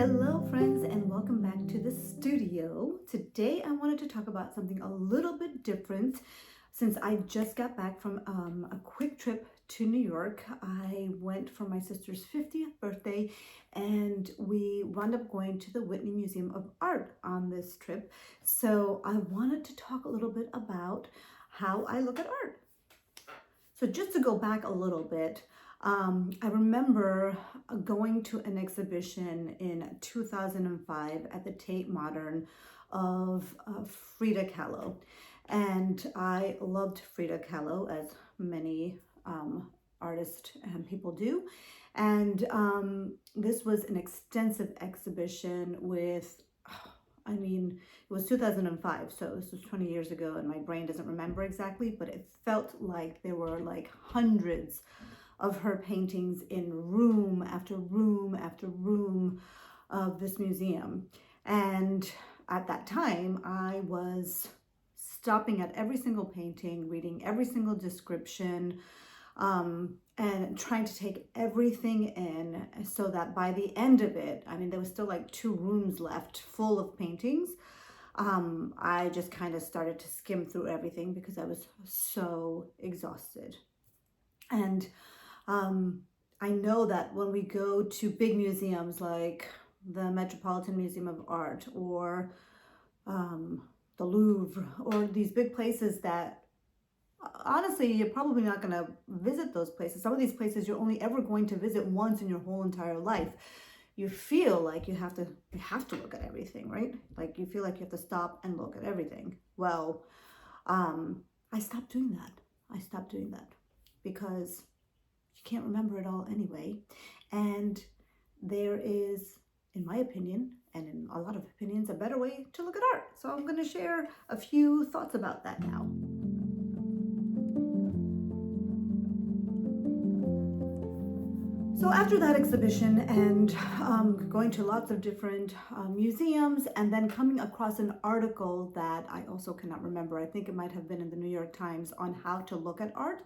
Hello friends, and welcome back to the studio. Today I wanted to talk about something a little bit different since I just got back from a quick trip to New York. I went for my sister's 50th birthday and we wound up going to the Whitney Museum of Art on this trip. So I wanted to talk a little bit about how I look at art. So just to go back a little bit, I remember going to an exhibition in 2005 at the Tate Modern of Frida Kahlo. And I loved Frida Kahlo, as many artists and people do. And this was an extensive exhibition with, it was 2005, so this was 20 years ago, and my brain doesn't remember exactly, but it felt like there were like hundreds of her paintings in room after room after room of this museum. And at that time, I was stopping at every single painting, reading every single description, and trying to take everything in so that by the end of it, there was still like 2 rooms left full of paintings. I just kind of started to skim through everything because I was so exhausted. And I know that when we go to big museums like the Metropolitan Museum of Art or the Louvre or these big places that honestly, you're probably not going to visit those places. Some of these places you're only ever going to visit once in your whole entire life. You feel like you have to look at everything, right? Like you feel like you have to stop and look at everything. Well, I stopped doing that. I stopped doing that because you can't remember it all anyway. And there is, in my opinion, and in a lot of opinions, a better way to look at art. So I'm going to share a few thoughts about that now. So after that exhibition and going to lots of different museums and then coming across an article that I also cannot remember, I think it might have been in the New York Times, on how to look at art,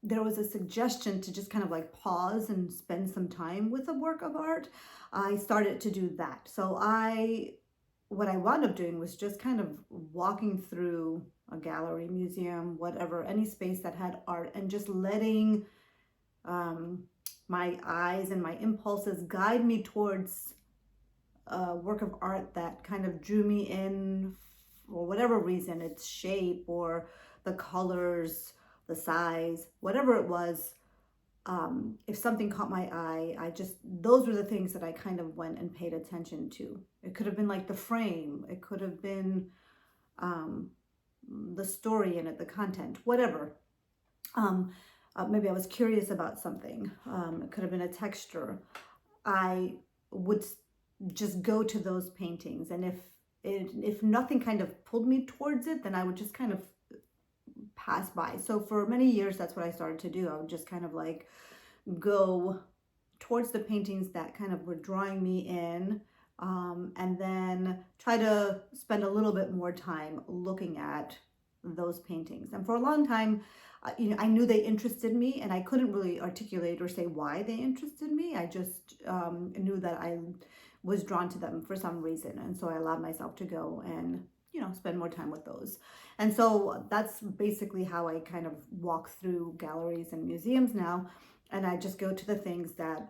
there was a suggestion to just kind of like pause and spend some time with a work of art. I started to do that. So what I wound up doing was just kind of walking through a gallery, museum, whatever, any space that had art, and just letting my eyes and my impulses guide me towards a work of art that kind of drew me in for whatever reason, its shape or the colors, the size, whatever it was. If something caught my eye, those were the things that I kind of went and paid attention to. It could have been like the frame, it could have been the story in it, the content, whatever. Maybe I was curious about something. It could have been a texture. I would just go to those paintings, and if nothing kind of pulled me towards it, then I would just kind of pass by. So for many years, that's what I started to do. I would just kind of like go towards the paintings that kind of were drawing me in, and then try to spend a little bit more time looking at those paintings. And for a long time, I knew they interested me, and I couldn't really articulate or say why they interested me. I just knew that I was drawn to them for some reason, and so I allowed myself to go and spend more time with those. And so that's basically how I kind of walk through galleries and museums now, and I just go to the things that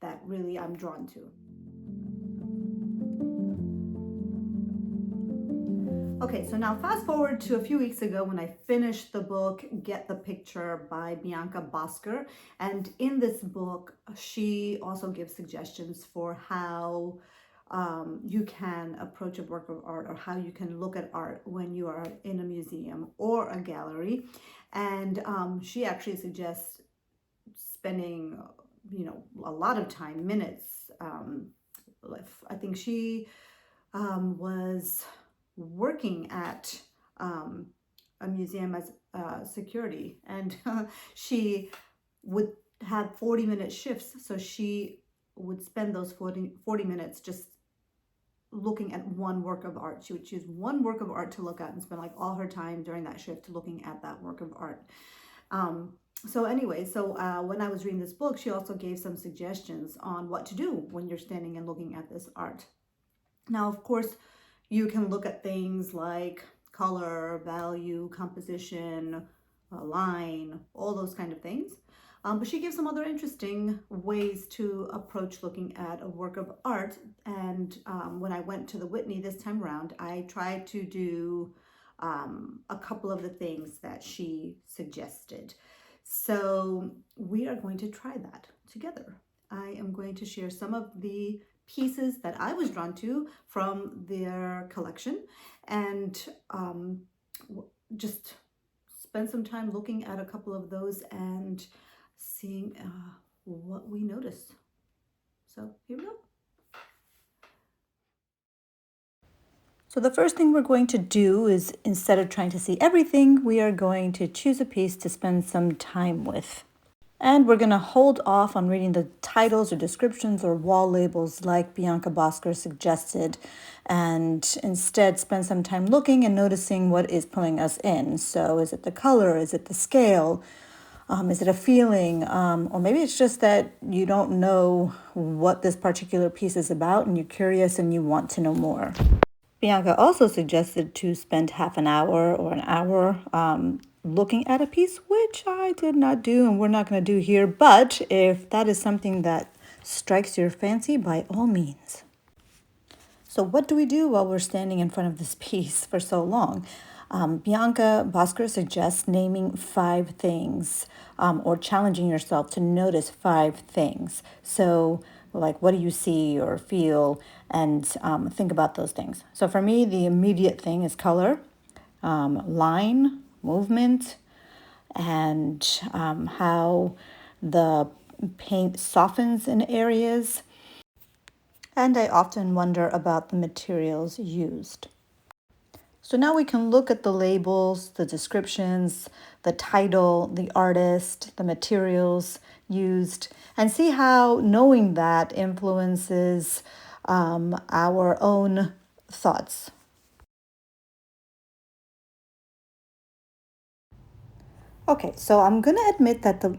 that really I'm drawn to. Okay, so now fast forward to a few weeks ago when I finished the book, Get the Picture by Bianca Bosker. And in this book, she also gives suggestions for how you can approach a work of art, or how you can look at art when you are in a museum or a gallery. And she actually suggests spending, a lot of time, minutes. I think she was working at a museum as security, and she would have 40-minute shifts, so she would spend those 40 minutes just looking at one work of art. She would choose one work of art to look at and spend like all her time during that shift looking at that work of art. So anyway, when I was reading this book, she also gave some suggestions on what to do when you're standing and looking at this art. Now, of course, you can look at things like color, value, composition, line, all those kind of things. But she gives some other interesting ways to approach looking at a work of art. And when I went to the Whitney this time around, I tried to do a couple of the things that she suggested. So we are going to try that together. I am going to share some of the pieces that I was drawn to from their collection, and just spend some time looking at a couple of those and seeing what we notice. So here we go. So the first thing we're going to do is, instead of trying to see everything, we are going to choose a piece to spend some time with. And we're going to hold off on reading the titles or descriptions or wall labels like Bianca Bosker suggested, and instead spend some time looking and noticing what is pulling us in. So is it the color? Is it the scale? Is it a feeling? Or maybe it's just that you don't know what this particular piece is about and you're curious and you want to know more. Bianca also suggested to spend half an hour or an hour looking at a piece, which I did not do and we're not going to do here. But if that is something that strikes your fancy, by all means. So what do we do while we're standing in front of this piece for so long? Bianca Bosker suggests naming 5 things or challenging yourself to notice 5 things. So like, what do you see or feel, and think about those things. So for me, the immediate thing is color, line, movement, and how the paint softens in areas. And I often wonder about the materials used. So now we can look at the labels, the descriptions, the title, the artist, the materials used, and see how knowing that influences our own thoughts. Okay, so I'm going to admit that the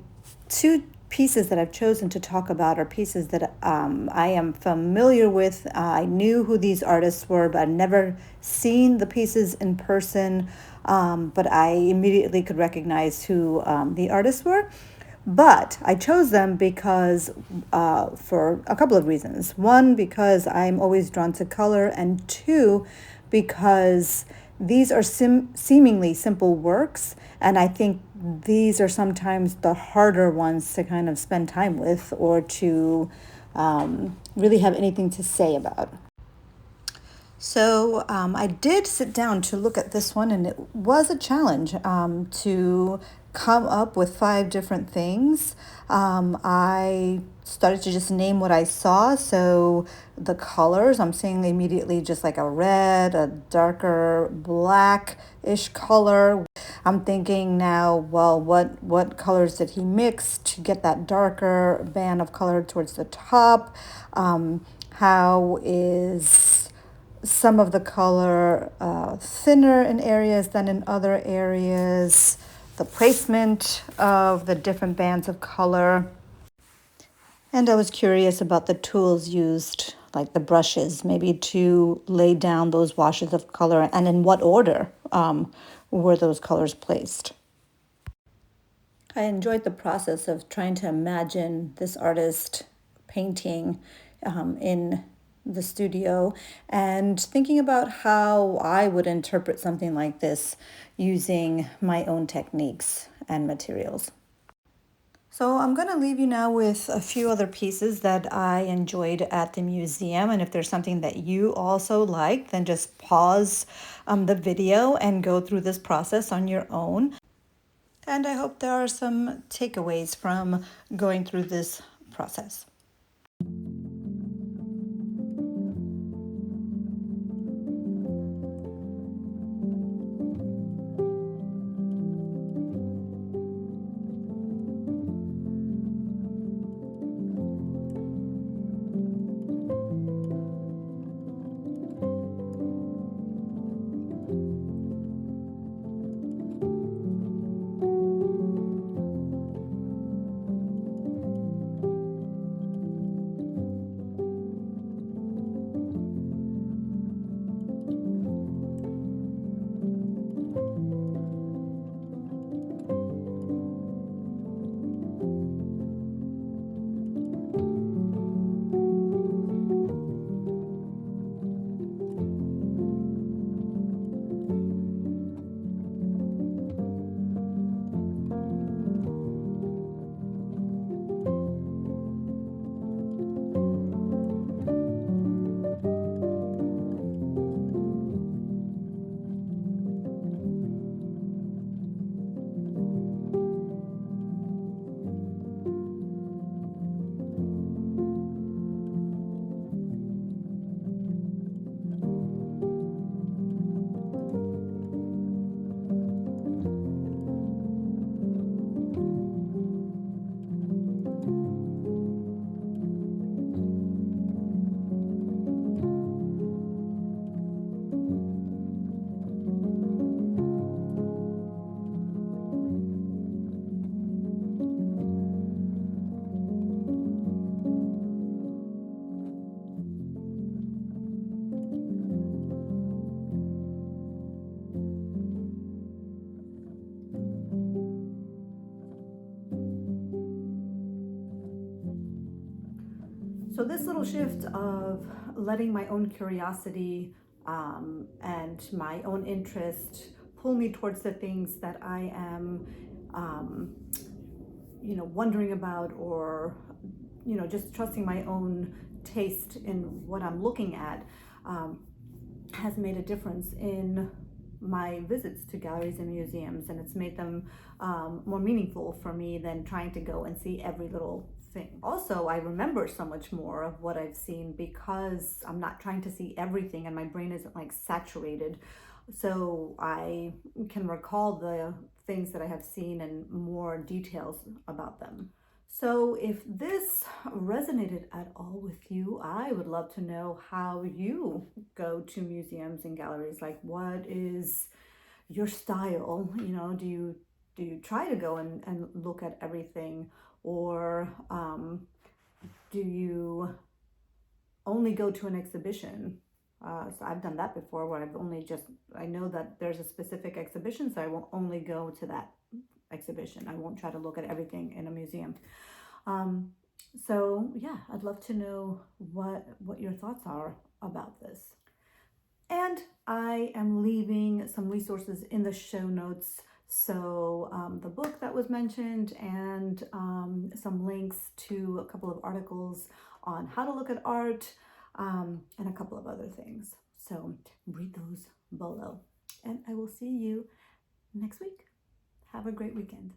2 pieces that I've chosen to talk about are pieces that I am familiar with. I knew who these artists were, but I've never seen the pieces in person. But I immediately could recognize who the artists were. But I chose them because for a couple of reasons. One, because I'm always drawn to color, and 2, because these are seemingly simple works, and I think these are sometimes the harder ones to kind of spend time with or to really have anything to say about. So I did sit down to look at this one, and it was a challenge to come up with 5 different things. I started to just name what I saw. So the colors, I'm seeing immediately just like a red, a darker blackish color. I'm thinking now, well, what colors did he mix to get that darker band of color towards the top? How is some of the color thinner in areas than in other areas, the placement of the different bands of color. And I was curious about the tools used, like the brushes, maybe to lay down those washes of color, and in what order were those colors placed. I enjoyed the process of trying to imagine this artist painting in the studio and thinking about how I would interpret something like this using my own techniques and materials. So I'm going to leave you now with a few other pieces that I enjoyed at the museum. And if there's something that you also like, then just pause the video and go through this process on your own. And I hope there are some takeaways from going through this process. So this little shift of letting my own curiosity and my own interest pull me towards the things that I am, um, wondering about, or just trusting my own taste in what I'm looking at, um, has made a difference in my visits to galleries and museums, and it's made them more meaningful for me than trying to go and see every little thing. Also, I remember so much more of what I've seen because I'm not trying to see everything and my brain isn't like saturated. So I can recall the things that I have seen and more details about them. So if this resonated at all with you, I would love to know how you go to museums and galleries. Like, what is your style? Do you try to go and look at everything, or do you only go to an exhibition? So I've done that before, where I know that there's a specific exhibition, so I will only go to that exhibition. I won't try to look at everything in a museum. Um, so yeah, I'd love to know what your thoughts are about this. And I am leaving some resources in the show notes. So the book that was mentioned, and some links to a couple of articles on how to look at art, and a couple of other things. So read those below. And I will see you next week. Have a great weekend.